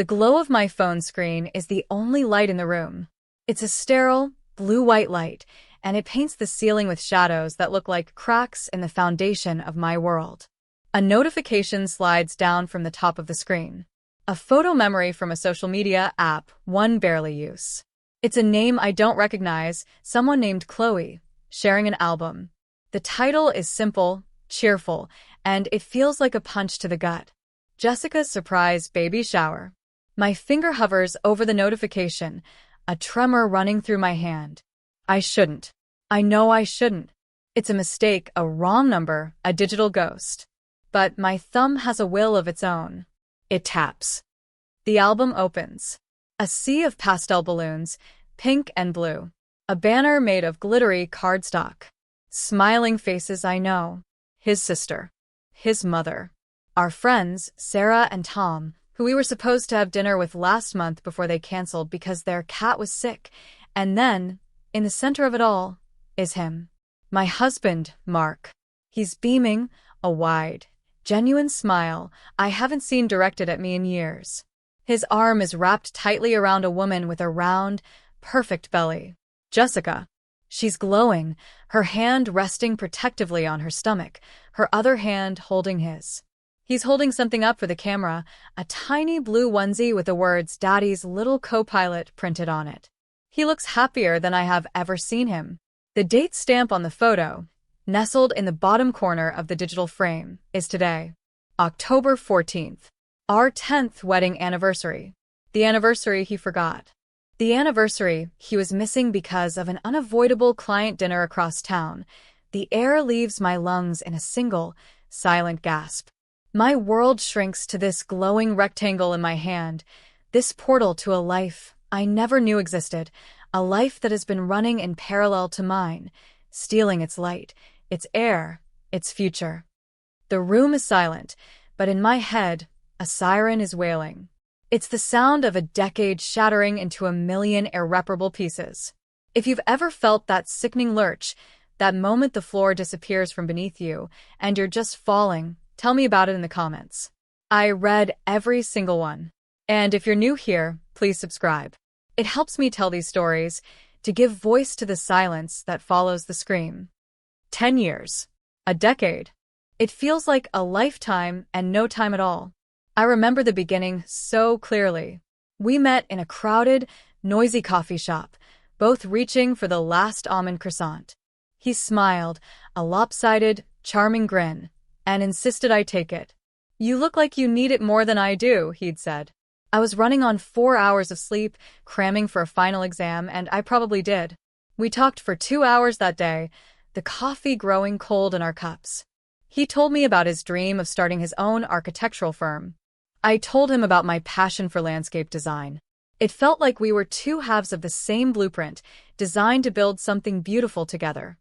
The glow of my phone screen is the only light in the room. It's a sterile, blue-white light, and it paints the ceiling with shadows that look like cracks in the foundation of my world. A notification slides down from the top of the screen. A photo memory from a social media app one barely use. It's a name I don't recognize, someone named Chloe, sharing an album. The title is simple, cheerful, and it feels like a punch to the gut. Jessica's surprise baby shower. My finger hovers over the notification, a tremor running through my hand. I shouldn't. I know I shouldn't. It's a mistake, a wrong number, a digital ghost. But my thumb has a will of its own. It taps. The album opens. A sea of pastel balloons, pink and blue. A banner made of glittery cardstock. Smiling faces I know. His sister. His mother. Our friends, Sarah and Tom, who we were supposed to have dinner with last month before they canceled because their cat was sick. And then, in the center of it all, is him. My husband, Mark. He's beaming, a wide, genuine smile I haven't seen directed at me in years. His arm is wrapped tightly around a woman with a round, perfect belly. Jessica. She's glowing, her hand resting protectively on her stomach, her other hand holding his. He's holding something up for the camera, a tiny blue onesie with the words "Daddy's little co-pilot" printed on it. He looks happier than I have ever seen him. The date stamp on the photo, nestled in the bottom corner of the digital frame, is today, October 14th, our 10th wedding anniversary. The anniversary he forgot. The anniversary he was missing because of an unavoidable client dinner across town. The air leaves my lungs in a single, silent gasp. My world shrinks to this glowing rectangle in my hand, this portal to a life I never knew existed, a life that has been running in parallel to mine, stealing its light, its air, its future. The room is silent, but in my head, a siren is wailing. It's the sound of a decade shattering into a million irreparable pieces. If you've ever felt that sickening lurch, that moment the floor disappears from beneath you, and you're just falling, tell me about it in the comments. I read every single one. And if you're new here, please subscribe. It helps me tell these stories, to give voice to the silence that follows the scream. 10 years. A decade. It feels like a lifetime and no time at all. I remember the beginning so clearly. We met in a crowded, noisy coffee shop, both reaching for the last almond croissant. He smiled, a lopsided, charming grin, and insisted I take it. "You look like you need it more than I do," he'd said. I was running on 4 hours of sleep, cramming for a final exam, and I probably did. We talked for 2 hours that day, the coffee growing cold in our cups. He told me about his dream of starting his own architectural firm. I told him about my passion for landscape design. It felt like we were two halves of the same blueprint, designed to build something beautiful together.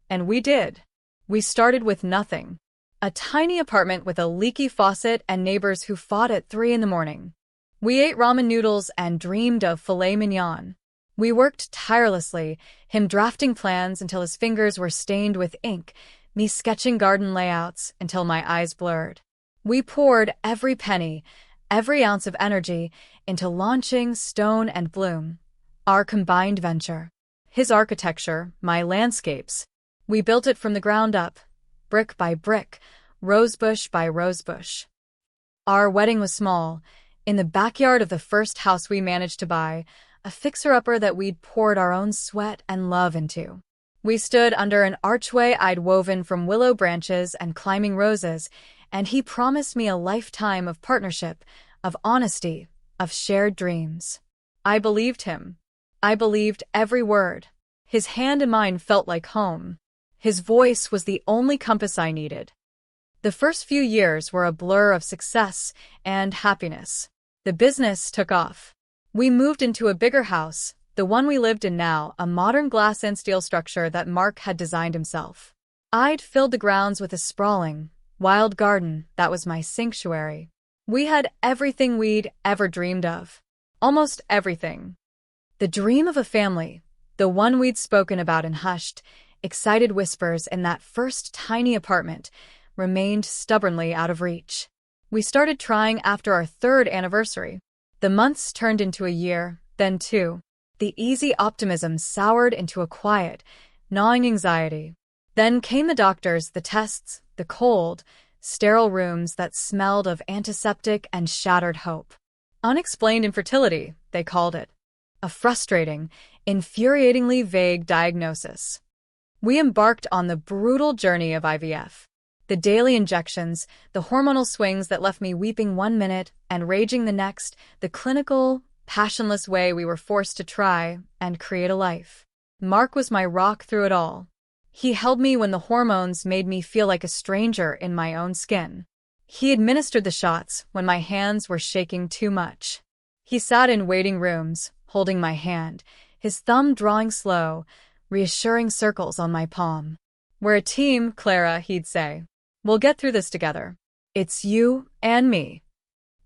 And we did. We started with nothing. A tiny apartment with a leaky faucet and neighbors who fought at 3 in the morning. We ate ramen noodles and dreamed of filet mignon. We worked tirelessly, him drafting plans until his fingers were stained with ink, me sketching garden layouts until my eyes blurred. We poured every penny, every ounce of energy into launching Stone and Bloom, our combined venture. His architecture, my landscapes. We built it from the ground up, brick by brick, rosebush by rosebush. Our wedding was small, in the backyard of the first house we managed to buy, a fixer-upper that we'd poured our own sweat and love into. We stood under an archway I'd woven from willow branches and climbing roses, and he promised me a lifetime of partnership, of honesty, of shared dreams. I believed him. I believed every word. His hand in mine felt like home. His voice was the only compass I needed. The first few years were a blur of success and happiness. The business took off. We moved into a bigger house, the one we lived in now, a modern glass and steel structure that Mark had designed himself. I'd filled the grounds with a sprawling, wild garden that was my sanctuary. We had everything we'd ever dreamed of. Almost everything. The dream of a family, the one we'd spoken about in hushed, excited whispers in that first tiny apartment, remained stubbornly out of reach. We started trying after our 3rd anniversary. The months turned into a year, then two. The easy optimism soured into a quiet, gnawing anxiety. Then came the doctors, the tests, the cold, sterile rooms that smelled of antiseptic and shattered hope. Unexplained infertility, they called it. A frustrating, infuriatingly vague diagnosis. We embarked on the brutal journey of IVF. The daily injections, the hormonal swings that left me weeping one minute and raging the next, the clinical, passionless way we were forced to try and create a life. Mark was my rock through it all. He held me when the hormones made me feel like a stranger in my own skin. He administered the shots when my hands were shaking too much. He sat in waiting rooms, holding my hand, his thumb drawing slow, reassuring circles on my palm. "We're a team, Clara," he'd say. "We'll get through this together. It's you and me."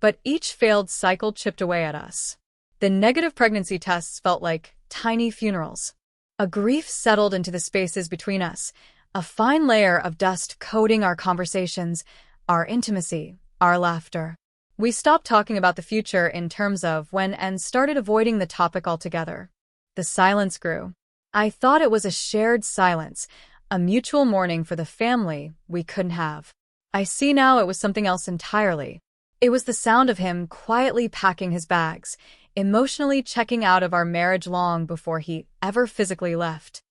But each failed cycle chipped away at us. The negative pregnancy tests felt like tiny funerals. A grief settled into the spaces between us, a fine layer of dust coating our conversations, our intimacy, our laughter. We stopped talking about the future in terms of when and started avoiding the topic altogether. The silence grew. I thought it was a shared silence, a mutual mourning for the family we couldn't have. I see now it was something else entirely. It was the sound of him quietly packing his bags, emotionally checking out of our marriage long before he ever physically left.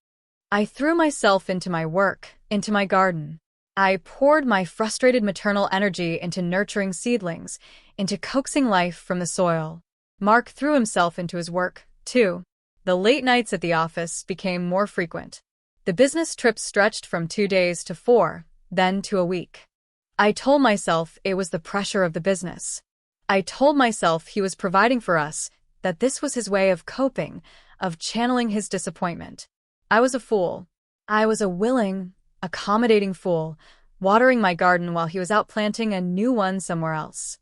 I threw myself into my work, into my garden. I poured my frustrated maternal energy into nurturing seedlings, into coaxing life from the soil. Mark threw himself into his work, too. The late nights at the office became more frequent. The business trips stretched from 2 days to 4, then to a week. I told myself it was the pressure of the business. I told myself he was providing for us, that this was his way of coping, of channeling his disappointment. I was a fool. I was a willing, accommodating fool, watering my garden while he was out planting a new one somewhere else.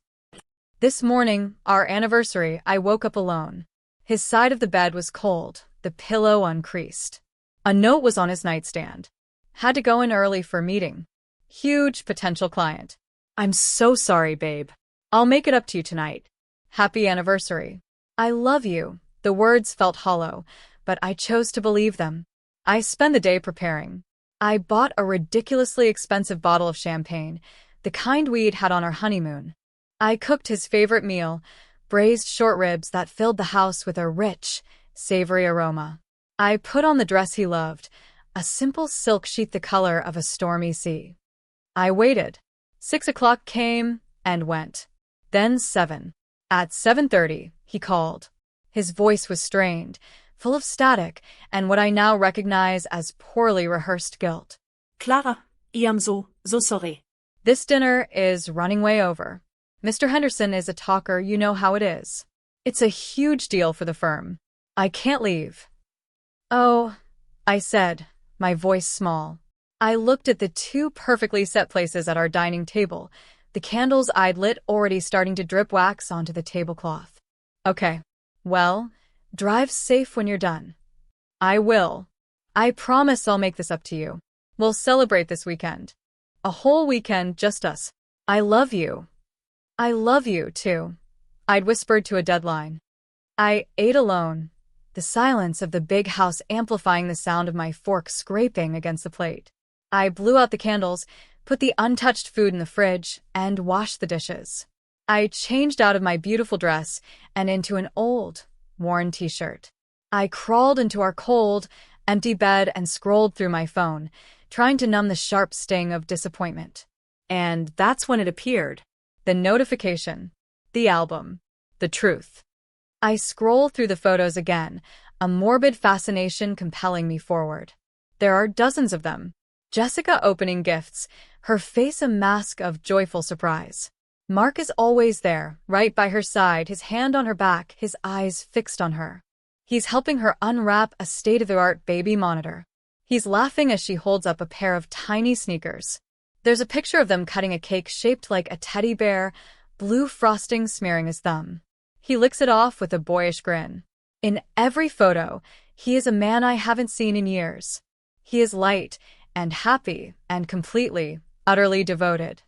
This morning, our anniversary, I woke up alone. His side of the bed was cold, the pillow uncreased. A note was on his nightstand. Had to go in early for a meeting. Huge potential client. "I'm so sorry, babe. I'll make it up to you tonight. Happy anniversary. I love you." The words felt hollow, but I chose to believe them. I spent the day preparing. I bought a ridiculously expensive bottle of champagne, the kind we'd had on our honeymoon. I cooked his favorite meal, braised short ribs that filled the house with a rich, savory aroma. I put on the dress he loved, a simple silk sheath the color of a stormy sea. I waited. 6 o'clock came and went. Then 7. At 7:30, he called. His voice was strained, full of static and what I now recognize as poorly rehearsed guilt. "Clara, I am so sorry. This dinner is running way over. Mr. Henderson is a talker, you know how it is. It's a huge deal for the firm. I can't leave." "Oh," I said, my voice small. I looked at the 2 perfectly set places at our dining table, the candles I'd lit already starting to drip wax onto the tablecloth. "Okay. Well, drive safe when you're done." "I will. I promise I'll make this up to you. We'll celebrate this weekend. A whole weekend, just us. I love you." "I love you, too," I'd whispered to a deadline. I ate alone, the silence of the big house amplifying the sound of my fork scraping against the plate. I blew out the candles, put the untouched food in the fridge, and washed the dishes. I changed out of my beautiful dress and into an old, worn t-shirt. I crawled into our cold, empty bed and scrolled through my phone, trying to numb the sharp sting of disappointment. And that's when it appeared. The notification. The album. The truth. I scroll through the photos again, a morbid fascination compelling me forward. There are dozens of them. Jessica opening gifts, her face a mask of joyful surprise. Mark is always there, right by her side, his hand on her back, his eyes fixed on her. He's helping her unwrap a state-of-the-art baby monitor. He's laughing as she holds up a pair of tiny sneakers. There's a picture of them cutting a cake shaped like a teddy bear, blue frosting smearing his thumb. He licks it off with a boyish grin. In every photo, he is a man I haven't seen in years. He is light and happy and completely, utterly devoted.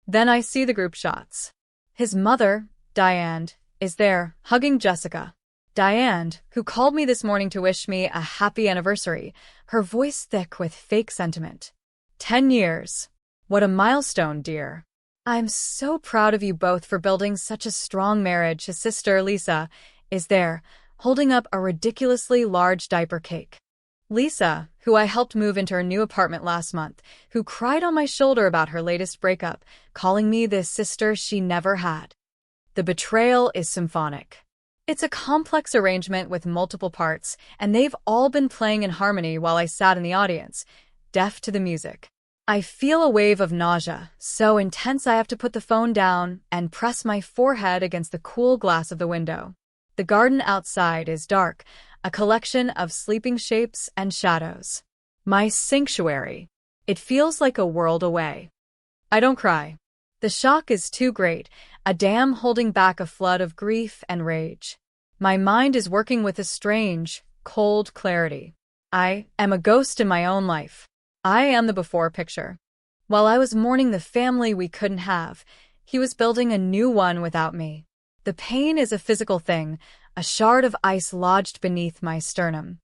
Then I see the group shots. His mother, Diane, is there, hugging Jessica. Diane, who called me this morning to wish me a happy anniversary, her voice thick with fake sentiment. 10 years. What a milestone, dear. I'm so proud of you both for building such a strong marriage. His sister, Lisa, is there, holding up a ridiculously large diaper cake. Lisa, who I helped move into her new apartment last month, who cried on my shoulder about her latest breakup, calling me the sister she never had. The betrayal is symphonic. It's a complex arrangement with multiple parts, and they've all been playing in harmony while I sat in the audience, deaf to the music. I feel a wave of nausea, so intense I have to put the phone down and press my forehead against the cool glass of the window. The garden outside is dark, a collection of sleeping shapes and shadows. My sanctuary. It feels like a world away. I don't cry. The shock is too great, a dam holding back a flood of grief and rage. My mind is working with a strange, cold clarity. I am a ghost in my own life. I am the before picture. While I was mourning the family we couldn't have, he was building a new one without me. The pain is a physical thing, a shard of ice lodged beneath my sternum.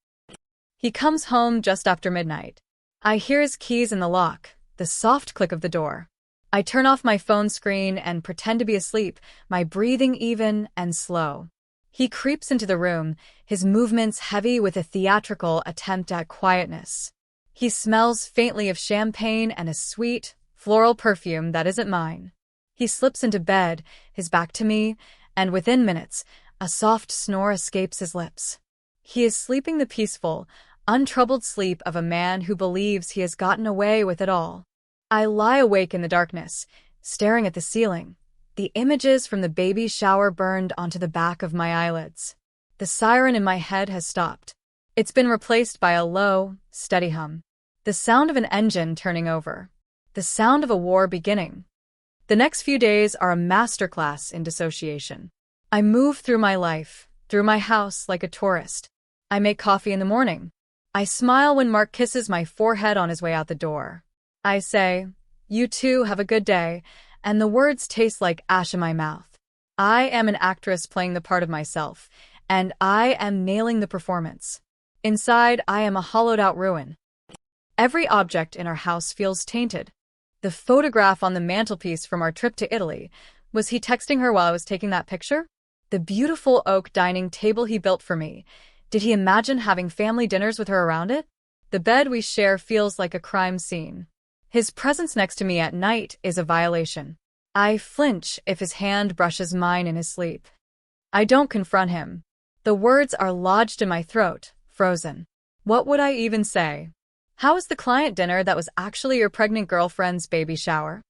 He comes home just after midnight. I hear his keys in the lock, the soft click of the door. I turn off my phone screen and pretend to be asleep, my breathing even and slow. He creeps into the room, his movements heavy with a theatrical attempt at quietness. He smells faintly of champagne and a sweet, floral perfume that isn't mine. He slips into bed, his back to me, and within minutes, a soft snore escapes his lips. He is sleeping the peaceful, untroubled sleep of a man who believes he has gotten away with it all. I lie awake in the darkness, staring at the ceiling, the images from the baby shower burned onto the back of my eyelids. The siren in my head has stopped. It's been replaced by a low, steady hum. The sound of an engine turning over. The sound of a war beginning. The next few days are a masterclass in dissociation. I move through my life, through my house like a tourist. I make coffee in the morning. I smile when Mark kisses my forehead on his way out the door. I say, "You too have a good day," and the words taste like ash in my mouth. I am an actress playing the part of myself, and I am nailing the performance. Inside, I am a hollowed-out ruin. Every object in our house feels tainted. The photograph on the mantelpiece from our trip to Italy, was he texting her while I was taking that picture? The beautiful oak dining table he built for me, did he imagine having family dinners with her around it? The bed we share feels like a crime scene. His presence next to me at night is a violation. I flinch if his hand brushes mine in his sleep. I don't confront him. The words are lodged in my throat, frozen. What would I even say? How was the client dinner that was actually your pregnant girlfriend's baby shower?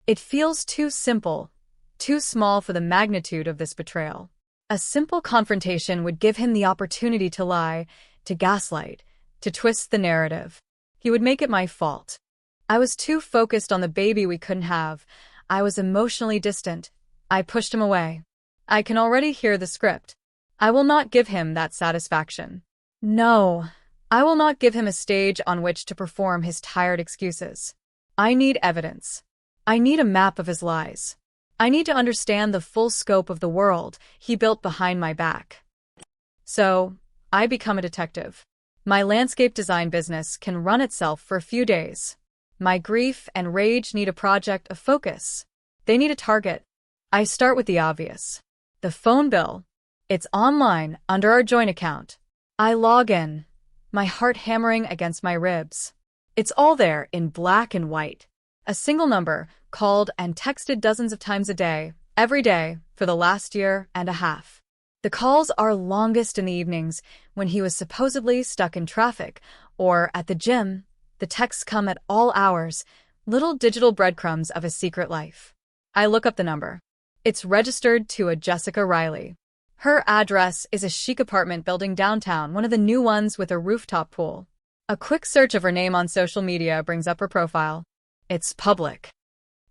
It feels too simple, too small for the magnitude of this betrayal. A simple confrontation would give him the opportunity to lie, to gaslight, to twist the narrative. He would make it my fault. I was too focused on the baby we couldn't have. I was emotionally distant. I pushed him away. I can already hear the script. I will not give him that satisfaction. No, I will not give him a stage on which to perform his tired excuses. I need evidence. I need a map of his lies. I need to understand the full scope of the world he built behind my back. So, I become a detective. My landscape design business can run itself for a few days. My grief and rage need a project of focus. They need a target. I start with the obvious. The phone bill. It's online, under our joint account. I log in, my heart hammering against my ribs. It's all there in black and white. A single number, called and texted dozens of times a day, every day, for the last year and a half. The calls are longest in the evenings, when he was supposedly stuck in traffic, or at the gym. The texts come at all hours, little digital breadcrumbs of a secret life. I look up the number. It's registered to a Jessica Riley. Her address is a chic apartment building downtown, one of the new ones with a rooftop pool. A quick search of her name on social media brings up her profile. It's public.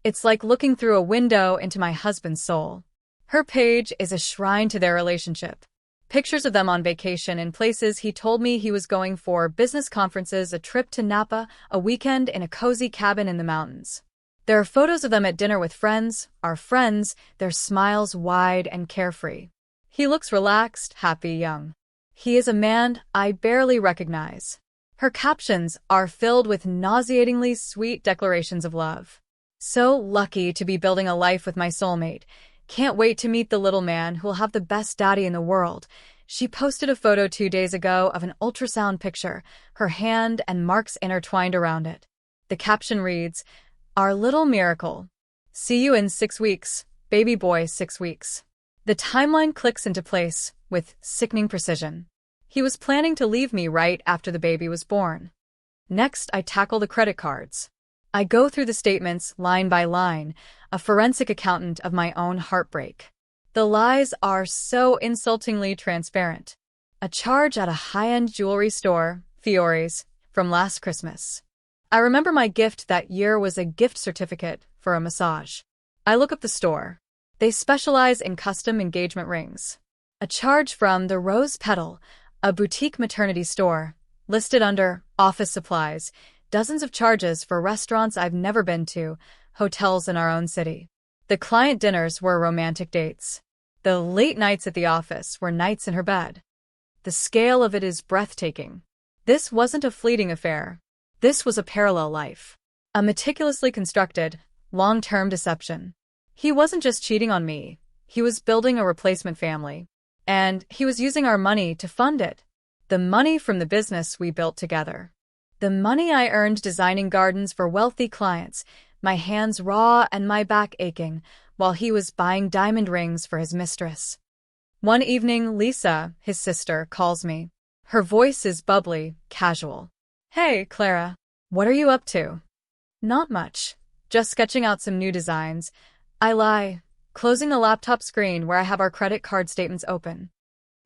It's like looking through a window into my husband's soul. Her page is a shrine to their relationship. Pictures of them on vacation in places he told me he was going for, business conferences, a trip to Napa, a weekend in a cozy cabin in the mountains. There are photos of them at dinner with friends, our friends, their smiles wide and carefree. He looks relaxed, happy, young. He is a man I barely recognize. Her captions are filled with nauseatingly sweet declarations of love. So lucky to be building a life with my soulmate. Can't wait to meet the little man who'll have the best daddy in the world. She posted a photo 2 days ago of an ultrasound picture, her hand and marks intertwined around it. The caption reads, "Our little miracle. See you in 6 weeks, baby boy 6 weeks." The timeline clicks into place with sickening precision. He was planning to leave me right after the baby was born. Next, I tackle the credit cards. I go through the statements line by line, a forensic accountant of my own heartbreak. The lies are so insultingly transparent. A charge at a high-end jewelry store, Fiore's, from last Christmas. I remember my gift that year was a gift certificate for a massage. I look up the store. They specialize in custom engagement rings. A charge from the Rose Petal, a boutique maternity store, listed under office supplies, dozens of charges for restaurants I've never been to, hotels in our own city. The client dinners were romantic dates. The late nights at the office were nights in her bed. The scale of it is breathtaking. This wasn't a fleeting affair. This was a parallel life. A meticulously constructed, long-term deception. He wasn't just cheating on me. He was building a replacement family. And he was using our money to fund it. The money from the business we built together. The money I earned designing gardens for wealthy clients, my hands raw and my back aching, while he was buying diamond rings for his mistress. One evening, Lisa, his sister, calls me. Her voice is bubbly, casual. "Hey, Clara. What are you up to?" "Not much. Just sketching out some new designs." I lie, closing the laptop screen where I have our credit card statements open.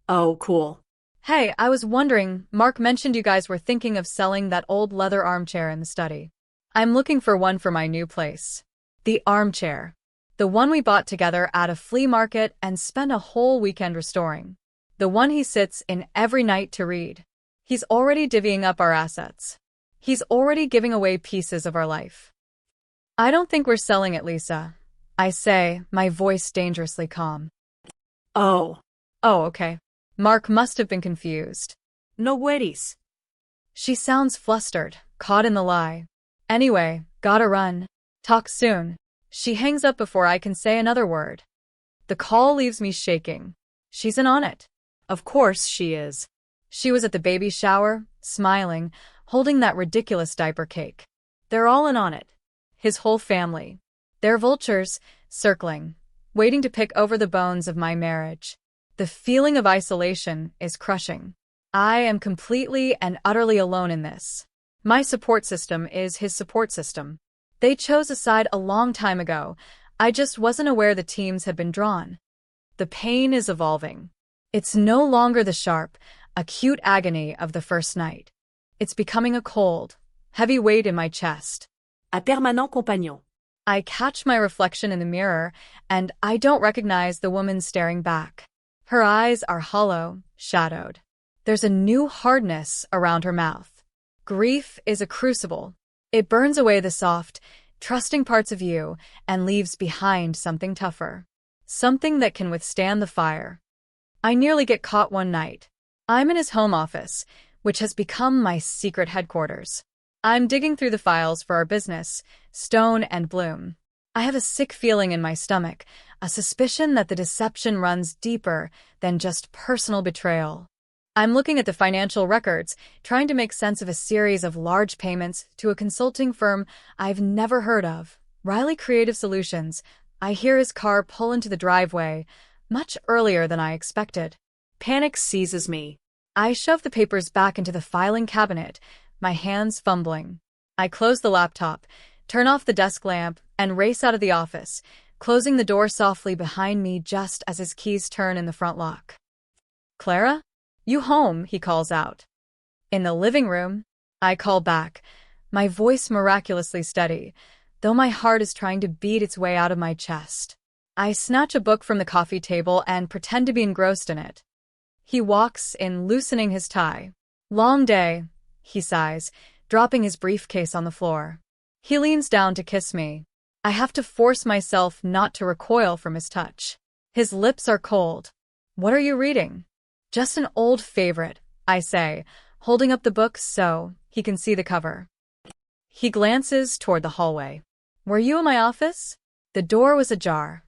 Oh, cool. "Hey, I was wondering, Mark mentioned you guys were thinking of selling that old leather armchair in the study. I'm looking for one for my new place. The armchair. The one we bought together at a flea market and spent a whole weekend restoring. The one he sits in every night to read. He's already divvying up our assets. He's already giving away pieces of our life." "I don't think we're selling it, Lisa," I say, my voice dangerously calm. Oh. "Oh, okay." Mark must have been confused. No worries. She sounds flustered, caught in the lie. "Anyway, gotta run. Talk soon." She hangs up before I can say another word. The call leaves me shaking. She's in on it. Of course she is. She was at the baby shower, smiling, holding that ridiculous diaper cake. They're all in on it. His whole family. They're vultures, circling, waiting to pick over the bones of my marriage. The feeling of isolation is crushing. I am completely and utterly alone in this. My support system is his support system. They chose a side a long time ago. I just wasn't aware the teams had been drawn. The pain is evolving. It's no longer the sharp, acute agony of the first night. It's becoming a cold, heavy weight in my chest. A permanent compagnon. I catch my reflection in the mirror, and I don't recognize the woman staring back. Her eyes are hollow, shadowed. There's a new hardness around her mouth. Grief is a crucible. It burns away the soft, trusting parts of you and leaves behind something tougher. Something that can withstand the fire. I nearly get caught one night. I'm in his home office, which has become my secret headquarters. I'm digging through the files for our business, Stone and Bloom. I have a sick feeling in my stomach, a suspicion that the deception runs deeper than just personal betrayal. I'm looking at the financial records, trying to make sense of a series of large payments to a consulting firm I've never heard of, Riley Creative Solutions. I hear his car pull into the driveway, much earlier than I expected. Panic seizes me. I shove the papers back into the filing cabinet, my hands fumbling. I close the laptop, turn off the desk lamp, and race out of the office, closing the door softly behind me just as his keys turn in the front lock. "Clara? You home?" he calls out. "In the living room?" I call back, my voice miraculously steady, though my heart is trying to beat its way out of my chest. I snatch a book from the coffee table and pretend to be engrossed in it. He walks in, loosening his tie. "Long day," he sighs, dropping his briefcase on the floor. He leans down to kiss me. I have to force myself not to recoil from his touch. His lips are cold. What are you reading? Just an old favorite, I say, holding up the book so he can see the cover. He glances toward the hallway. Were you in my office? The door was ajar.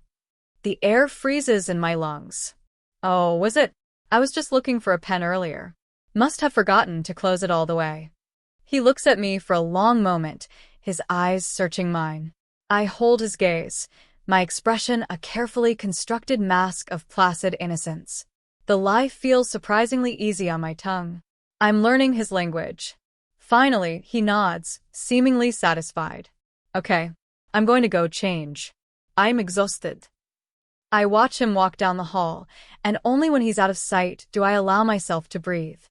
The air freezes in my lungs. Oh, was it? I was just looking for a pen earlier. Must have forgotten to close it all the way. He looks at me for a long moment, his eyes searching mine. I hold his gaze, my expression a carefully constructed mask of placid innocence. The lie feels surprisingly easy on my tongue. I'm learning his language. Finally, he nods, seemingly satisfied. Okay, I'm going to go change. I'm exhausted. I watch him walk down the hall, and only when he's out of sight do I allow myself to breathe.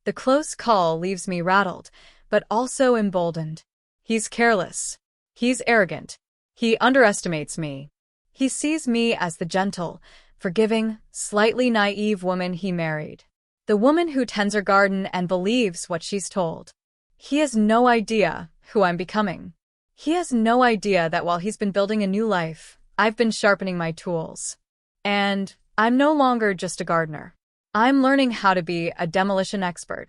The close call leaves me rattled, but also emboldened. He's careless. He's arrogant. He underestimates me. He sees me as the gentle, forgiving, slightly naive woman he married. The woman who tends her garden and believes what she's told. He has no idea who I'm becoming. He has no idea that while he's been building a new life, I've been sharpening my tools. And I'm no longer just a gardener. I'm learning how to be a demolition expert.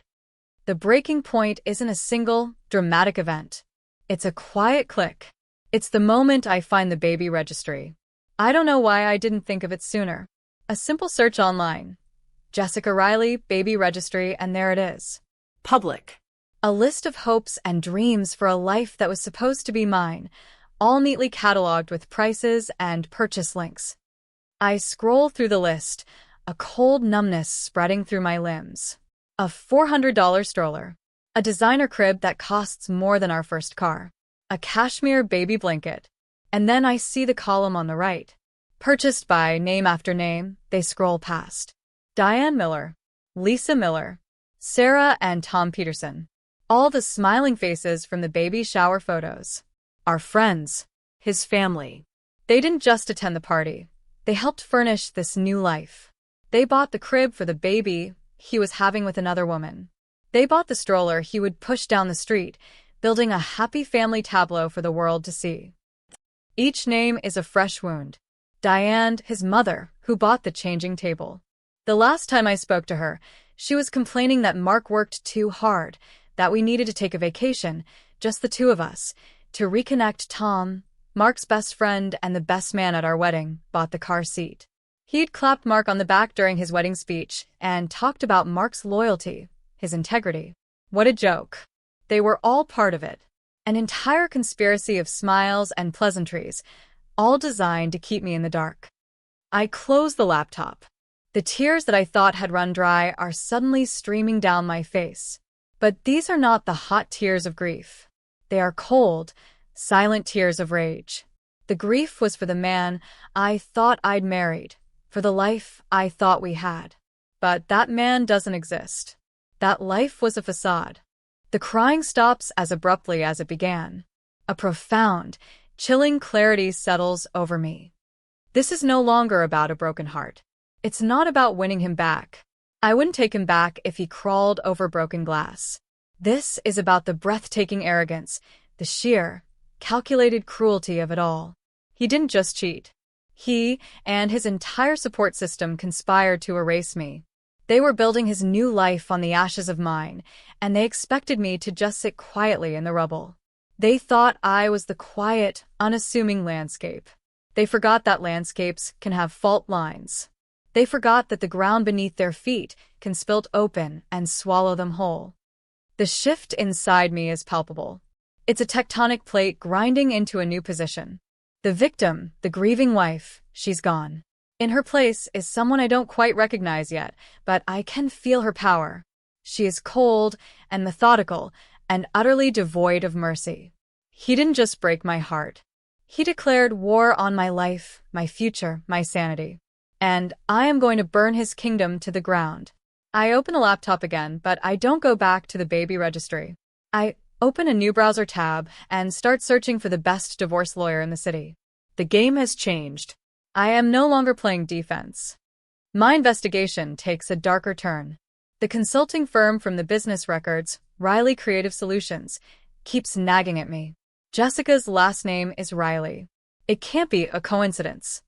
The breaking point isn't a single, dramatic event. It's a quiet click. It's the moment I find the baby registry. I don't know why I didn't think of it sooner. A simple search online. Jessica Riley, baby registry, and there it is. Public. A list of hopes and dreams for a life that was supposed to be mine, all neatly cataloged with prices and purchase links. I scroll through the list, a cold numbness spreading through my limbs. A $400 stroller. A designer crib that costs more than our first car. A cashmere baby blanket. And then I see the column on the right. Purchased by name after name, they scroll past. Diane Miller, Lisa Miller, Sarah and Tom Peterson. All the smiling faces from the baby shower photos. Our friends. His family. They didn't just attend the party. They helped furnish this new life. They bought the crib for the baby he was having with another woman. They bought the stroller he would push down the street, building a happy family tableau for the world to see. Each name is a fresh wound. Diane, his mother, who bought the changing table. The last time I spoke to her, she was complaining that Mark worked too hard, that we needed to take a vacation, just the two of us, to reconnect. Tom, Mark's best friend and the best man at our wedding, bought the car seat. He'd clapped Mark on the back during his wedding speech and talked about Mark's loyalty, his integrity. What a joke. They were all part of it. An entire conspiracy of smiles and pleasantries, all designed to keep me in the dark. I close the laptop. The tears that I thought had run dry are suddenly streaming down my face. But these are not the hot tears of grief. They are cold, silent tears of rage. The grief was for the man I thought I'd married, for the life I thought we had. But that man doesn't exist. That life was a facade. The crying stops as abruptly as it began. A profound, chilling clarity settles over me. This is no longer about a broken heart. It's not about winning him back. I wouldn't take him back if he crawled over broken glass. This is about the breathtaking arrogance, the sheer, calculated cruelty of it all. He didn't just cheat. He and his entire support system conspired to erase me. They were building his new life on the ashes of mine, and they expected me to just sit quietly in the rubble. They thought I was the quiet, unassuming landscape. They forgot that landscapes can have fault lines. They forgot that the ground beneath their feet can split open and swallow them whole. The shift inside me is palpable. It's a tectonic plate grinding into a new position. The victim, the grieving wife, she's gone. In her place is someone I don't quite recognize yet, but I can feel her power. She is cold and methodical and utterly devoid of mercy. He didn't just break my heart. He declared war on my life, my future, my sanity. And I am going to burn his kingdom to the ground. I open the laptop again, but I don't go back to the baby registry. I open a new browser tab and start searching for the best divorce lawyer in the city. The game has changed. I am no longer playing defense. My investigation takes a darker turn. The consulting firm from the business records, Riley Creative Solutions, keeps nagging at me. Jessica's last name is Riley. It can't be a coincidence.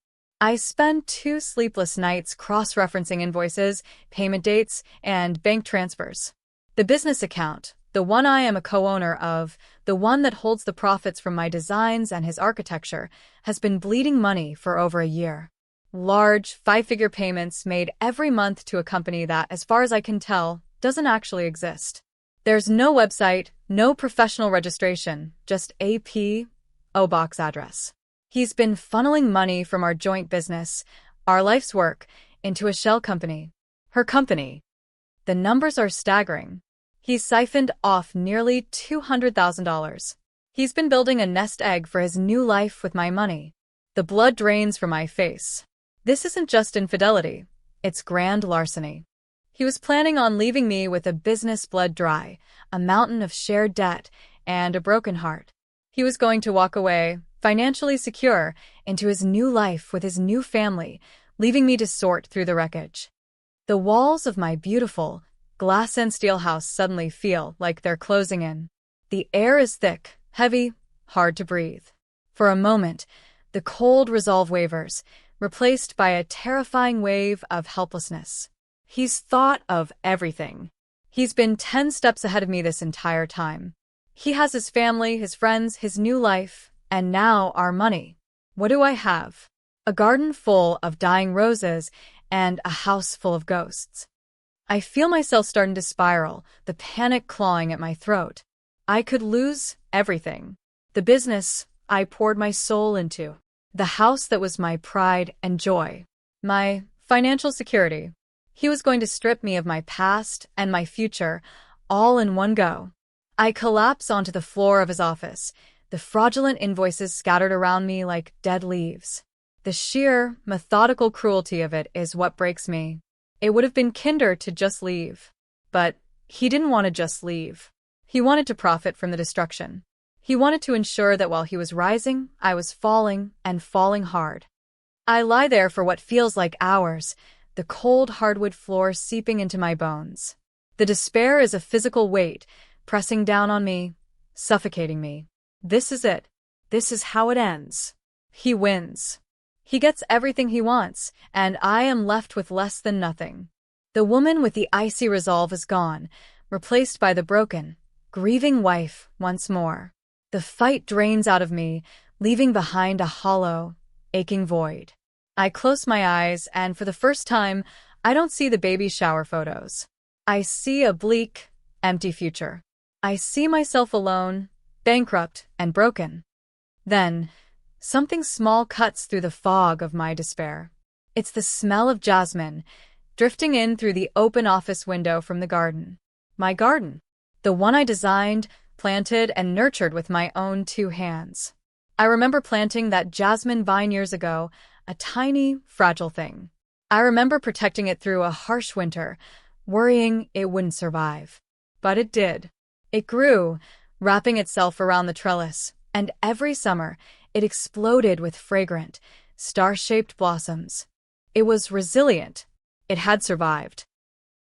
I spend 2 sleepless nights cross-referencing invoices, payment dates, and bank transfers. The business account, the one I am a co-owner of, the one that holds the profits from my designs and his architecture, has been bleeding money for over a year. Large, 5-figure payments made every month to a company that, as far as I can tell, doesn't actually exist. There's no website, no professional registration, just a P.O. box address. He's been funneling money from our joint business, our life's work, into a shell company. Her company. The numbers are staggering. He's siphoned off nearly $200,000. He's been building a nest egg for his new life with my money. The blood drains from my face. This isn't just infidelity, it's grand larceny. He was planning on leaving me with a business bled dry, a mountain of shared debt, and a broken heart. He was going to walk away, financially secure, into his new life with his new family, leaving me to sort through the wreckage. The walls of my beautiful, glass and steel house suddenly feel like they're closing in. The air is thick, heavy, hard to breathe. For a moment, the cold resolve wavers, replaced by a terrifying wave of helplessness. He's thought of everything. He's been 10 steps ahead of me this entire time. He has his family, his friends, his new life, and now our money. What do I have? A garden full of dying roses and a house full of ghosts. I feel myself starting to spiral, the panic clawing at my throat. I could lose everything. The business I poured my soul into. The house that was my pride and joy. My financial security. He was going to strip me of my past and my future, all in one go. I collapse onto the floor of his office, the fraudulent invoices scattered around me like dead leaves. The sheer, methodical cruelty of it is what breaks me. It would have been kinder to just leave. But he didn't want to just leave. He wanted to profit from the destruction. He wanted to ensure that while he was rising, I was falling, and falling hard. I lie there for what feels like hours, the cold hardwood floor seeping into my bones. The despair is a physical weight, pressing down on me, suffocating me. This is it. This is how it ends. He wins. He gets everything he wants, and I am left with less than nothing. The woman with the icy resolve is gone, replaced by the broken, grieving wife once more. The fight drains out of me, leaving behind a hollow, aching void. I close my eyes, and for the first time, I don't see the baby shower photos. I see a bleak, empty future. I see myself alone, bankrupt and broken. Then, something small cuts through the fog of my despair. It's the smell of jasmine, drifting in through the open office window from the garden. My garden. The one I designed, planted, and nurtured with my own 2 hands. I remember planting that jasmine vine years ago, a tiny, fragile thing. I remember protecting it through a harsh winter, worrying it wouldn't survive. But it did. It grew, wrapping itself around the trellis, and every summer, it exploded with fragrant, star-shaped blossoms. It was resilient. It had survived.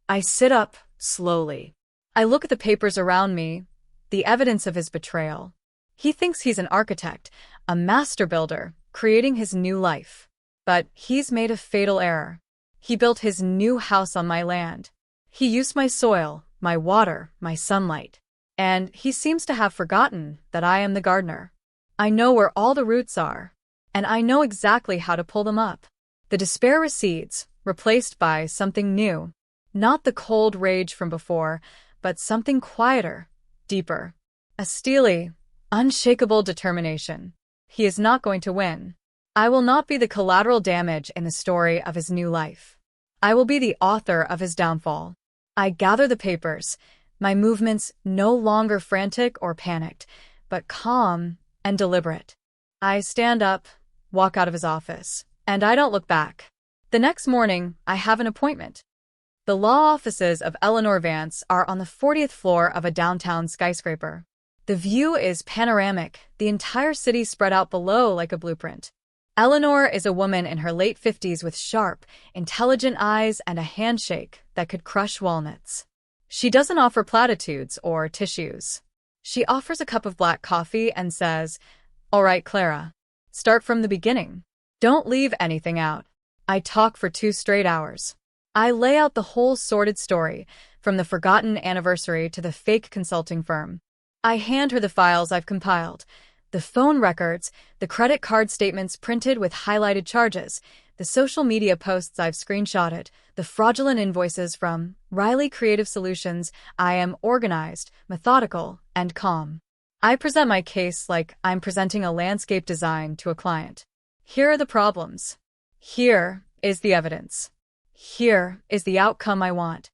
I sit up, slowly. I look at the papers around me, the evidence of his betrayal. He thinks he's an architect, a master builder, creating his new life. But he's made a fatal error. He built his new house on my land. He used my soil, my water, my sunlight. And he seems to have forgotten that I am the gardener. I know where all the roots are, and I know exactly how to pull them up. The despair recedes, replaced by something new. Not the cold rage from before, but something quieter, deeper. A steely, unshakable determination. He is not going to win. I will not be the collateral damage in the story of his new life. I will be the author of his downfall. I gather the papers, my movements no longer frantic or panicked, but calm and deliberate. I stand up, walk out of his office, and I don't look back. The next morning, I have an appointment. The law offices of Eleanor Vance are on the 40th floor of a downtown skyscraper. The view is panoramic, the entire city spread out below like a blueprint. Eleanor is a woman in her late 50s with sharp, intelligent eyes and a handshake that could crush walnuts. She doesn't offer platitudes or tissues. She offers a cup of black coffee and says, "All right, Clara. Start from the beginning. Don't leave anything out. I talk for 2 straight hours. I lay out the whole sordid story, from the forgotten anniversary to the fake consulting firm. I hand her the files I've compiled, the phone records, the credit card statements printed with highlighted charges, the social media posts I've screenshotted, the fraudulent invoices from Riley Creative Solutions. I am organized, methodical, and calm. I present my case like I'm presenting a landscape design to a client. Here are the problems. Here is the evidence. Here is the outcome I want.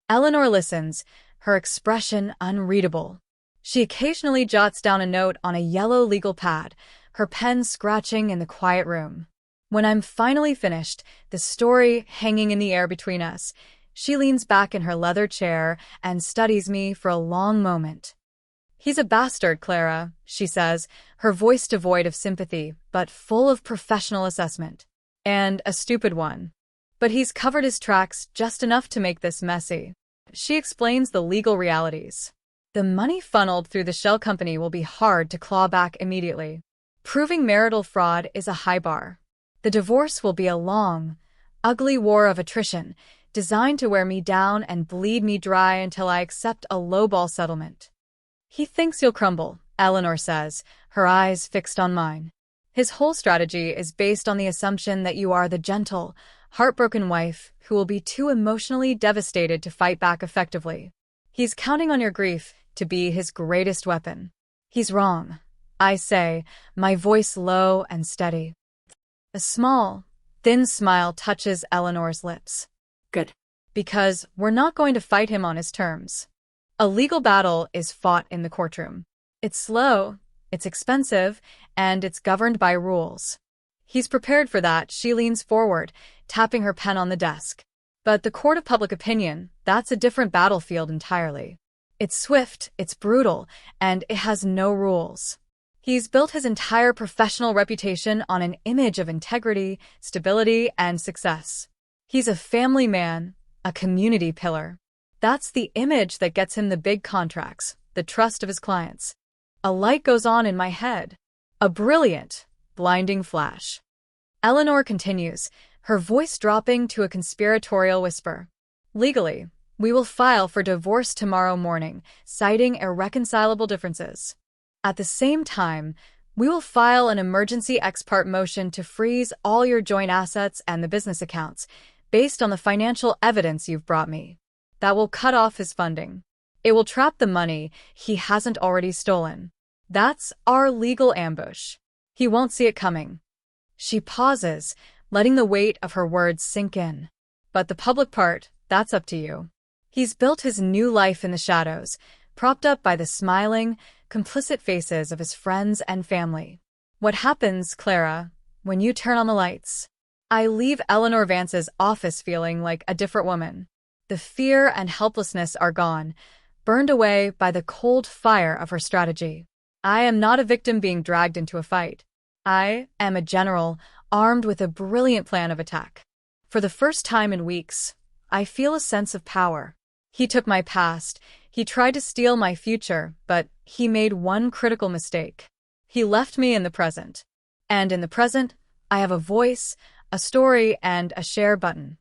Eleanor listens, her expression unreadable. She occasionally jots down a note on a yellow legal pad, her pen scratching in the quiet room. When I'm finally finished, the story hanging in the air between us, she leans back in her leather chair and studies me for a long moment. "He's a bastard, Clara," she says, her voice devoid of sympathy, but full of professional assessment. "And a stupid one. But he's covered his tracks just enough to make this messy." She explains the legal realities. The money funneled through the shell company will be hard to claw back immediately. Proving marital fraud is a high bar. The divorce will be a long, ugly war of attrition, designed to wear me down and bleed me dry until I accept a lowball settlement. "He thinks you'll crumble," Eleanor says, her eyes fixed on mine. "His whole strategy is based on the assumption that you are the gentle, heartbroken wife who will be too emotionally devastated to fight back effectively. He's counting on your grief to be his greatest weapon." "He's wrong," I say, my voice low and steady. A small, thin smile touches Eleanor's lips. Good. "Because we're not going to fight him on his terms. A legal battle is fought in the courtroom. It's slow, it's expensive, and it's governed by rules." He's prepared for that. She leans forward, tapping her pen on the desk. "But the court of public opinion, that's a different battlefield entirely. It's swift, it's brutal, and it has no rules. He's built his entire professional reputation on an image of integrity, stability, and success. He's a family man, a community pillar. That's the image that gets him the big contracts, the trust of his clients." A light goes on in my head. A brilliant, blinding flash. Eleanor continues, her voice dropping to a conspiratorial whisper. "Legally, we will file for divorce tomorrow morning, citing irreconcilable differences. At the same time, we will file an emergency ex parte motion to freeze all your joint assets and the business accounts, based on the financial evidence you've brought me. That will cut off his funding. It will trap the money he hasn't already stolen. That's our legal ambush. He won't see it coming." She pauses, letting the weight of her words sink in. "But the public part, that's up to you. He's built his new life in the shadows, propped up by the smiling, complicit faces of his friends and family. What happens, Clara, when you turn on the lights?" I leave Eleanor Vance's office feeling like a different woman. The fear and helplessness are gone, burned away by the cold fire of her strategy. I am not a victim being dragged into a fight. I am a general, armed with a brilliant plan of attack. For the first time in weeks, I feel a sense of power. He took my past, he tried to steal my future, but he made one critical mistake. He left me in the present. And in the present, I have a voice, a story, and a share button.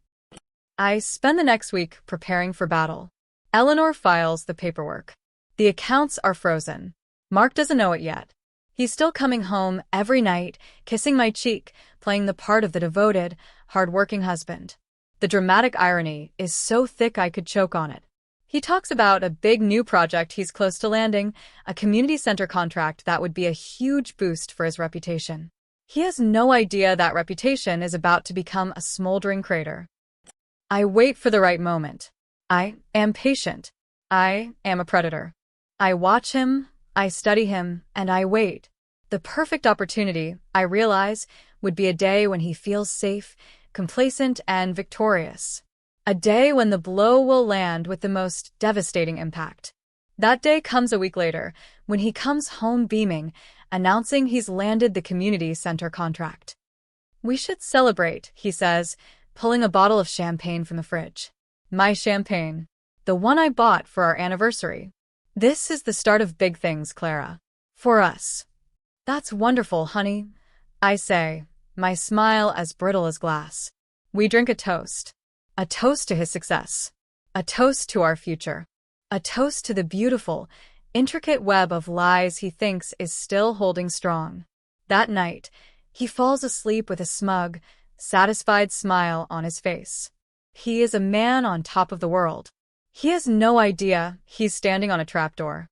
I spend the next week preparing for battle. Eleanor files the paperwork. The accounts are frozen. Mark doesn't know it yet. He's still coming home every night, kissing my cheek, playing the part of the devoted, hard-working husband. The dramatic irony is so thick I could choke on it. He talks about a big new project he's close to landing, a community center contract that would be a huge boost for his reputation. He has no idea that reputation is about to become a smoldering crater. I wait for the right moment. I am patient. I am a predator. I watch him, I study him, and I wait. The perfect opportunity, I realize, would be a day when he feels safe, complacent, and victorious. A day when the blow will land with the most devastating impact. That day comes a week later, when he comes home beaming, announcing he's landed the community center contract. "We should celebrate," he says, pulling a bottle of champagne from the fridge. My champagne. The one I bought for our anniversary. "This is the start of big things, Clara. For us." "That's wonderful, honey," I say, my smile as brittle as glass. We drink a toast. A toast to his success. A toast to our future. A toast to the beautiful, intricate web of lies he thinks is still holding strong. That night, he falls asleep with a smug, satisfied smile on his face. He is a man on top of the world. He has no idea he's standing on a trapdoor.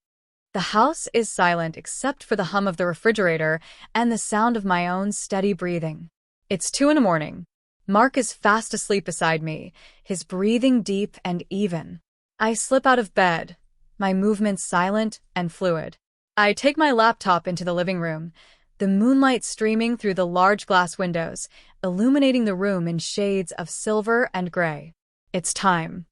The house is silent except for the hum of the refrigerator and the sound of my own steady breathing. It's 2 a.m. Mark is fast asleep beside me, his breathing deep and even. I slip out of bed, my movements silent and fluid. I take my laptop into the living room, the moonlight streaming through the large glass windows, illuminating the room in shades of silver and gray. It's time.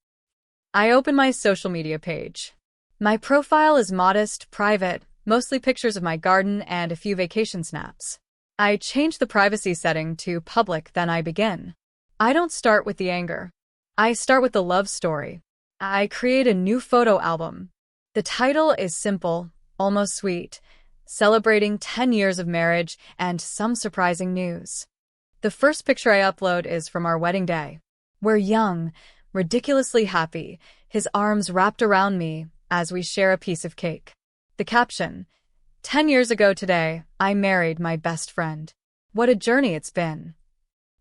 I open my social media page. My profile is modest, private, mostly pictures of my garden and a few vacation snaps. I change the privacy setting to public, then I begin. I don't start with the anger. I start with the love story. I create a new photo album. The title is simple, almost sweet, celebrating 10 years of marriage and some surprising news. The first picture I upload is from our wedding day. We're young, ridiculously happy, his arms wrapped around me as we share a piece of cake. The caption, 10 years ago today, I married my best friend. What a journey it's been.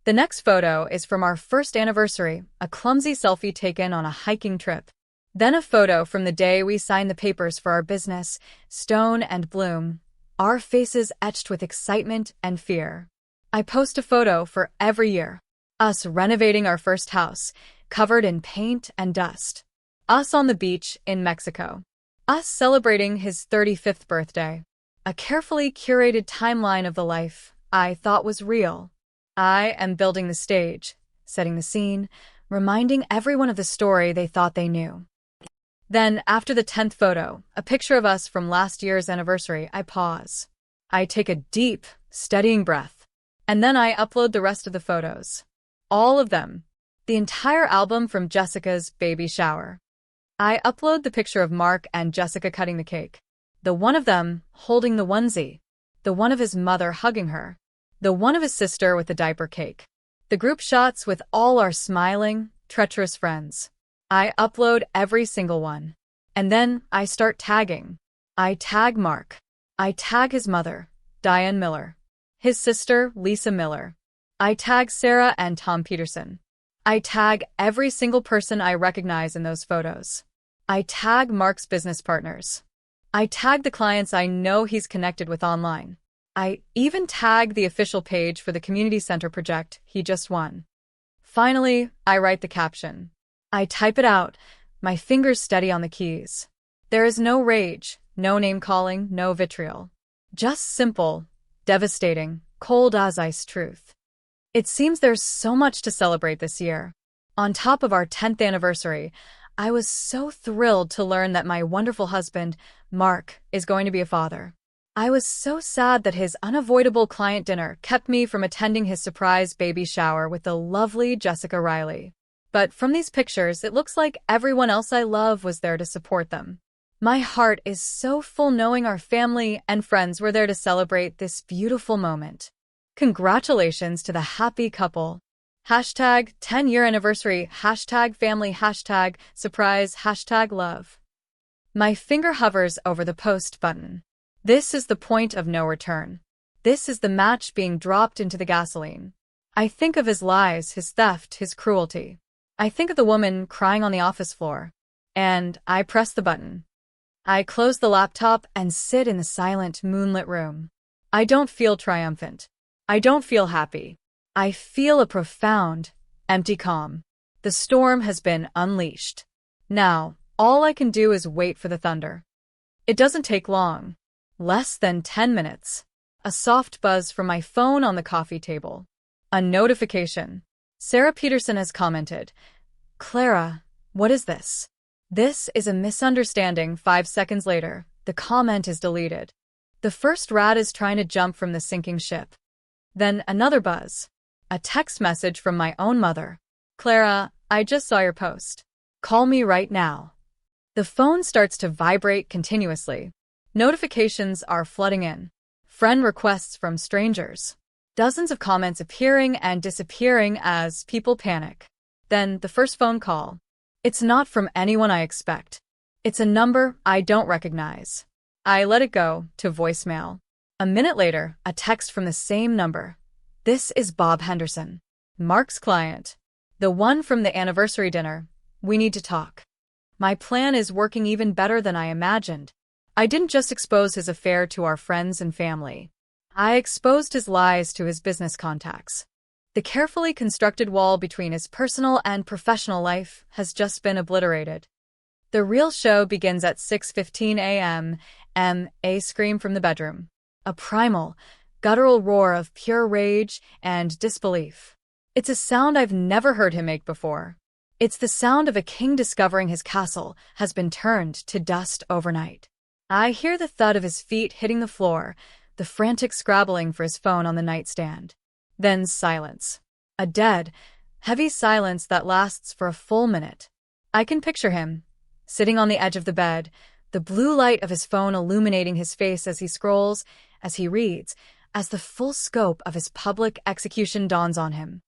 The next photo is from our first anniversary, a clumsy selfie taken on a hiking trip. Then a photo from the day we signed the papers for our business, Stone and Bloom, our faces etched with excitement and fear. I post a photo for every year. Us renovating our first house, covered in paint and dust. Us on the beach in Mexico. Us celebrating his 35th birthday. A carefully curated timeline of the life I thought was real. I am building the stage, setting the scene, reminding everyone of the story they thought they knew. Then, after the 10th photo, a picture of us from last year's anniversary, I pause. I take a deep, steadying breath. And then I upload the rest of the photos. All of them. The entire album from Jessica's baby shower. I upload the picture of Mark and Jessica cutting the cake. The one of them holding the onesie. The one of his mother hugging her. The one of his sister with the diaper cake. The group shots with all our smiling, treacherous friends. I upload every single one. And then I start tagging. I tag Mark. I tag his mother, Diane Miller. His sister, Lisa Miller. I tag Sarah and Tom Peterson. I tag every single person I recognize in those photos. I tag Mark's business partners. I tag the clients I know he's connected with online. I even tag the official page for the community center project he just won. Finally, I write the caption. I type it out, my fingers steady on the keys. There is no rage, no name-calling, no vitriol. Just simple, devastating, cold as ice truth. It seems there's so much to celebrate this year. On top of our 10th anniversary, I was so thrilled to learn that my wonderful husband, Mark, is going to be a father. I was so sad that his unavoidable client dinner kept me from attending his surprise baby shower with the lovely Jessica Riley. But from these pictures, it looks like everyone else I love was there to support them. My heart is so full knowing our family and friends were there to celebrate this beautiful moment. Congratulations to the happy couple. Hashtag 10-year anniversary, hashtag family, hashtag surprise, hashtag love. My finger hovers over the post button. This is the point of no return. This is the match being dropped into the gasoline. I think of his lies, his theft, his cruelty. I think of the woman crying on the office floor. And I press the button. I close the laptop and sit in the silent, moonlit room. I don't feel triumphant. I don't feel happy. I feel a profound, empty calm. The storm has been unleashed. Now, all I can do is wait for the thunder. It doesn't take long. Less than 10 minutes. A soft buzz from my phone on the coffee table. A notification. Sarah Peterson has commented, "Clara, what is this?" This is a misunderstanding. 5 seconds later, the comment is deleted. The first rat is trying to jump from the sinking ship. Then another buzz. A text message from my own mother. "Clara, I just saw your post. Call me right now." The phone starts to vibrate continuously. Notifications are flooding in. Friend requests from strangers. Dozens of comments appearing and disappearing as people panic. Then the first phone call. It's not from anyone I expect. It's a number I don't recognize. I let it go to voicemail. A minute later, a text from the same number. This is Bob Henderson, Mark's client. The one from the anniversary dinner. We need to talk. My plan is working even better than I imagined. I didn't just expose his affair to our friends and family. I exposed his lies to his business contacts. The carefully constructed wall between his personal and professional life has just been obliterated. The real show begins at 6:15 a.m. A scream from the bedroom. A primal, guttural roar of pure rage and disbelief. It's a sound I've never heard him make before. It's the sound of a king discovering his castle has been turned to dust overnight. I hear the thud of his feet hitting the floor, the frantic scrabbling for his phone on the nightstand. Then silence. A dead, heavy silence that lasts for a full minute. I can picture him, sitting on the edge of the bed, the blue light of his phone illuminating his face as he scrolls, as he reads, as the full scope of his public execution dawns on him.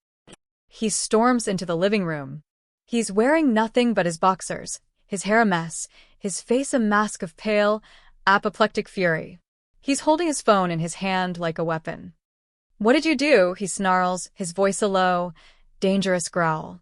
He storms into the living room. He's wearing nothing but his boxers, his hair a mess, his face a mask of pale, apoplectic fury. He's holding his phone in his hand like a weapon. "What did you do?" he snarls, his voice a low, dangerous growl.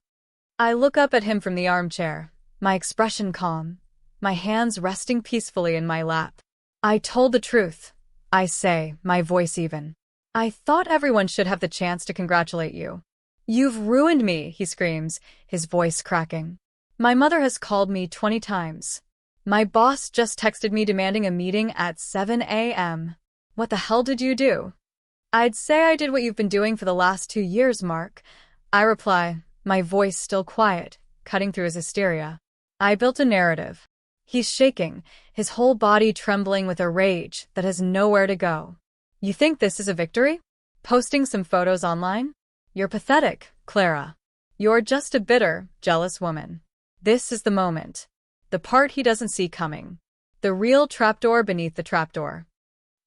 I look up at him from the armchair, my expression calm, my hands resting peacefully in my lap. "I told the truth," I say, my voice even. "I thought everyone should have the chance to congratulate you." "You've ruined me," he screams, his voice cracking. "My mother has called me 20 times. My boss just texted me demanding a meeting at 7 a.m. What the hell did you do?" "I'd say I did what you've been doing for the last 2 years, Mark," I reply, my voice still quiet, cutting through his hysteria. "I built a narrative." He's shaking, his whole body trembling with a rage that has nowhere to go. "You think this is a victory? Posting some photos online? You're pathetic, Clara. You're just a bitter, jealous woman." This is the moment. The part he doesn't see coming. The real trapdoor beneath the trapdoor.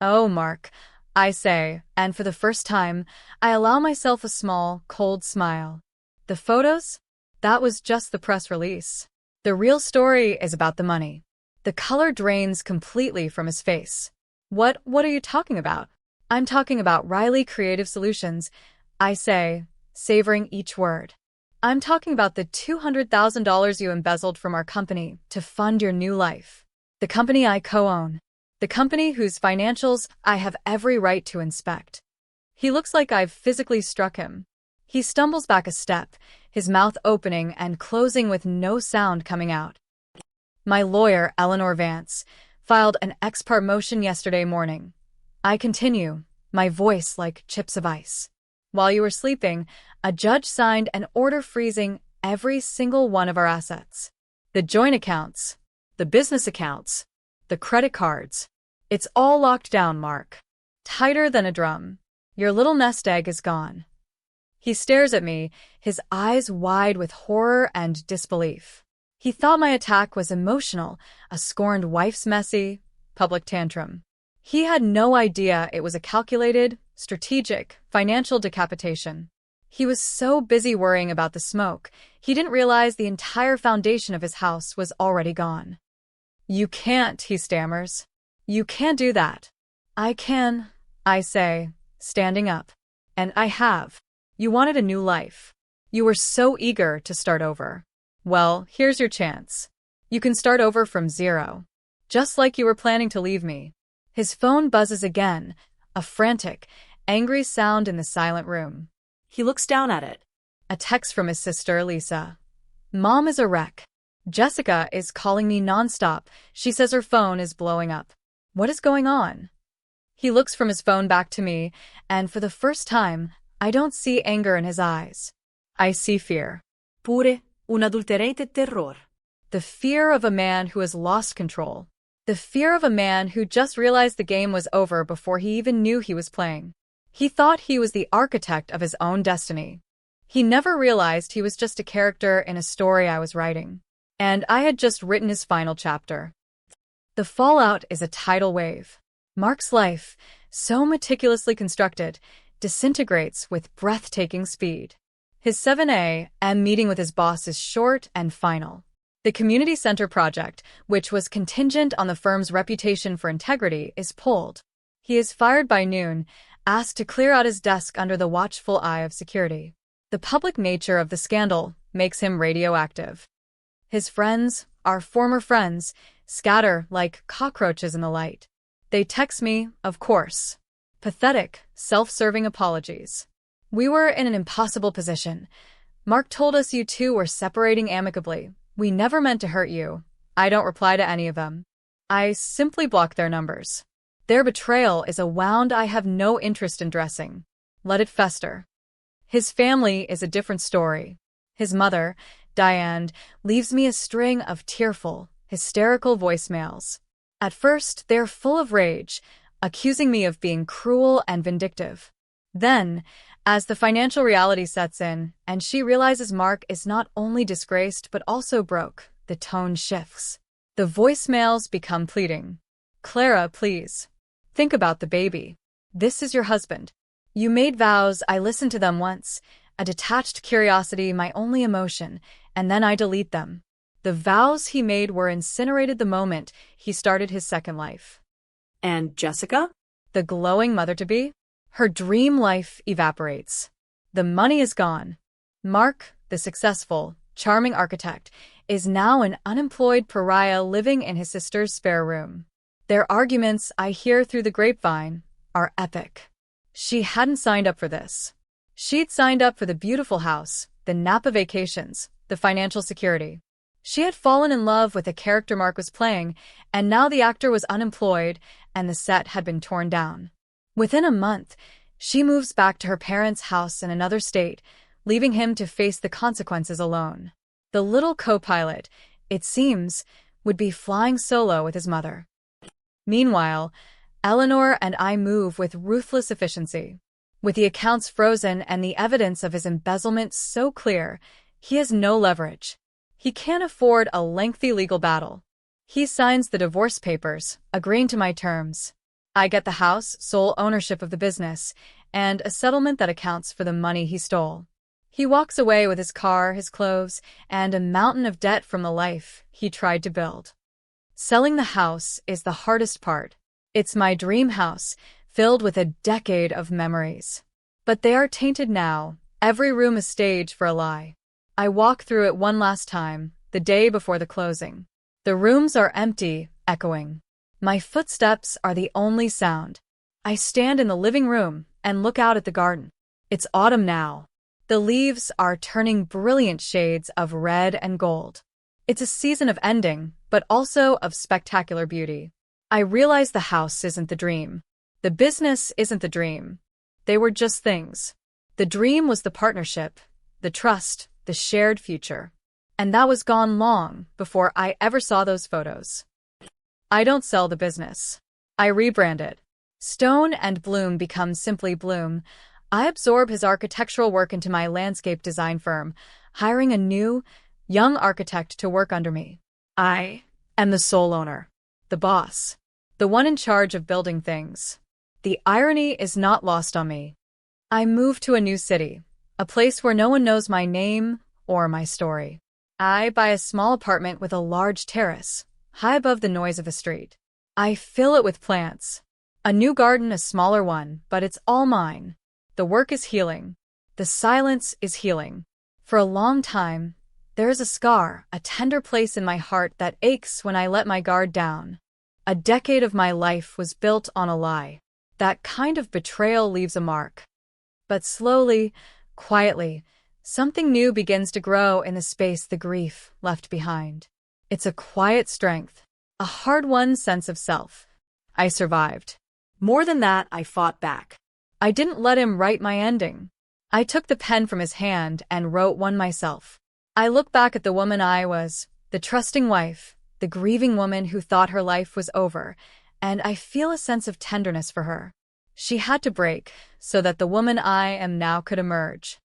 "Oh, Mark," I say, and for the first time, I allow myself a small, cold smile. "The photos? That was just the press release. The real story is about the money." The color drains completely from his face. What are you talking about?" "I'm talking about Riley Creative Solutions," I say, savoring each word. "I'm talking about the $200,000 you embezzled from our company to fund your new life. The company I co-own. The company whose financials I have every right to inspect." He looks like I've physically struck him. He stumbles back a step, his mouth opening and closing with no sound coming out. "My lawyer, Eleanor Vance, filed an ex parte motion yesterday morning." I continue, my voice like chips of ice. "While you were sleeping, a judge signed an order freezing every single one of our assets. The joint accounts, the business accounts, the credit cards. It's all locked down, Mark. Tighter than a drum. Your little nest egg is gone." He stares at me, his eyes wide with horror and disbelief. He thought my attack was emotional, a scorned wife's messy, public tantrum. He had no idea it was a calculated, strategic, financial decapitation. He was so busy worrying about the smoke, he didn't realize the entire foundation of his house was already gone. "You can't," he stammers. "You can't do that." "I can," I say, standing up. "And I have. You wanted a new life. You were so eager to start over. Well, here's your chance. You can start over from zero. Just like you were planning to leave me." His phone buzzes again, a frantic, angry sound in the silent room. He looks down at it. A text from his sister, Lisa. "Mom is a wreck. Jessica is calling me nonstop. She says her phone is blowing up. What is going on?" He looks from his phone back to me, and for the first time, I don't see anger in his eyes. I see fear. Pure un adulterated terror. The fear of a man who has lost control. The fear of a man who just realized the game was over before he even knew he was playing. He thought he was the architect of his own destiny. He never realized he was just a character in a story I was writing. And I had just written his final chapter. The fallout is a tidal wave. Mark's life, so meticulously constructed, disintegrates with breathtaking speed. His 7 a.m. meeting with his boss is short and final. The community center project, which was contingent on the firm's reputation for integrity, is pulled. He is fired by noon, asked to clear out his desk under the watchful eye of security. The public nature of the scandal makes him radioactive. His friends, our former friends, scatter like cockroaches in the light. They text me, of course. Pathetic, self-serving apologies. We were in an impossible position. Mark told us you two were separating amicably. We never meant to hurt you. I don't reply to any of them. I simply block their numbers. Their betrayal is a wound I have no interest in dressing. Let it fester. His family is a different story. His mother, Diane, leaves me a string of tearful, hysterical voicemails. At first, they're full of rage, accusing me of being cruel and vindictive. Then, as the financial reality sets in, and she realizes Mark is not only disgraced but also broke, the tone shifts. The voicemails become pleading. Clara, please. Think about the baby. This is your husband. You made vows, I listened to them once, a detached curiosity, my only emotion, and then I delete them. The vows he made were incinerated the moment he started his second life. And Jessica? The glowing mother-to-be? Her dream life evaporates. The money is gone. Mark, the successful, charming architect, is now an unemployed pariah living in his sister's spare room. Their arguments, I hear through the grapevine, are epic. She hadn't signed up for this. She'd signed up for the beautiful house, the Napa vacations, the financial security. She had fallen in love with the character Mark was playing, and now the actor was unemployed and the set had been torn down. Within a month, she moves back to her parents' house in another state, leaving him to face the consequences alone. The little co-pilot, it seems, would be flying solo with his mother. Meanwhile, Eleanor and I move with ruthless efficiency. With the accounts frozen and the evidence of his embezzlement so clear, he has no leverage. He can't afford a lengthy legal battle. He signs the divorce papers, agreeing to my terms. I get the house, sole ownership of the business, and a settlement that accounts for the money he stole. He walks away with his car, his clothes, and a mountain of debt from the life he tried to build. Selling the house is the hardest part. It's my dream house, filled with a decade of memories. But they are tainted now, every room a stage for a lie. I walk through it one last time, the day before the closing. The rooms are empty, echoing. My footsteps are the only sound. I stand in the living room and look out at the garden. It's autumn now. The leaves are turning brilliant shades of red and gold. It's a season of ending, but also of spectacular beauty. I realize the house isn't the dream. The business isn't the dream. They were just things. The dream was the partnership, the trust, the shared future. And that was gone long before I ever saw those photos. I don't sell the business. I rebrand it. Stone and Bloom become simply Bloom. I absorb his architectural work into my landscape design firm, hiring a new, young architect to work under me. I am the sole owner, the boss, the one in charge of building things. The irony is not lost on me. I move to a new city, a place where no one knows my name or my story. I buy a small apartment with a large terrace, high above the noise of a street. I fill it with plants. A new garden, a smaller one, but it's all mine. The work is healing. The silence is healing. For a long time, there is a scar, a tender place in my heart that aches when I let my guard down. A decade of my life was built on a lie. That kind of betrayal leaves a mark. But slowly, quietly, something new begins to grow in the space the grief left behind. It's a quiet strength, a hard-won sense of self. I survived. More than that, I fought back. I didn't let him write my ending. I took the pen from his hand and wrote one myself. I look back at the woman I was, the trusting wife, the grieving woman who thought her life was over, and I feel a sense of tenderness for her. She had to break so that the woman I am now could emerge.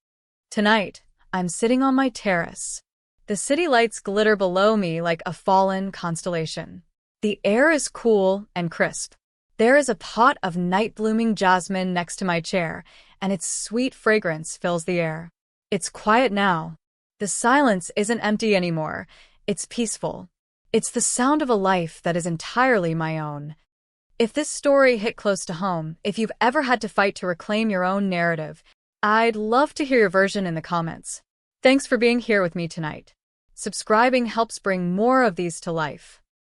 Tonight, I'm sitting on my terrace. The city lights glitter below me like a fallen constellation. The air is cool and crisp. There is a pot of night-blooming jasmine next to my chair, and its sweet fragrance fills the air. It's quiet now. The silence isn't empty anymore. It's peaceful. It's the sound of a life that is entirely my own. If this story hit close to home, if you've ever had to fight to reclaim your own narrative, I'd love to hear your version in the comments. Thanks for being here with me tonight. Subscribing helps bring more of these to life.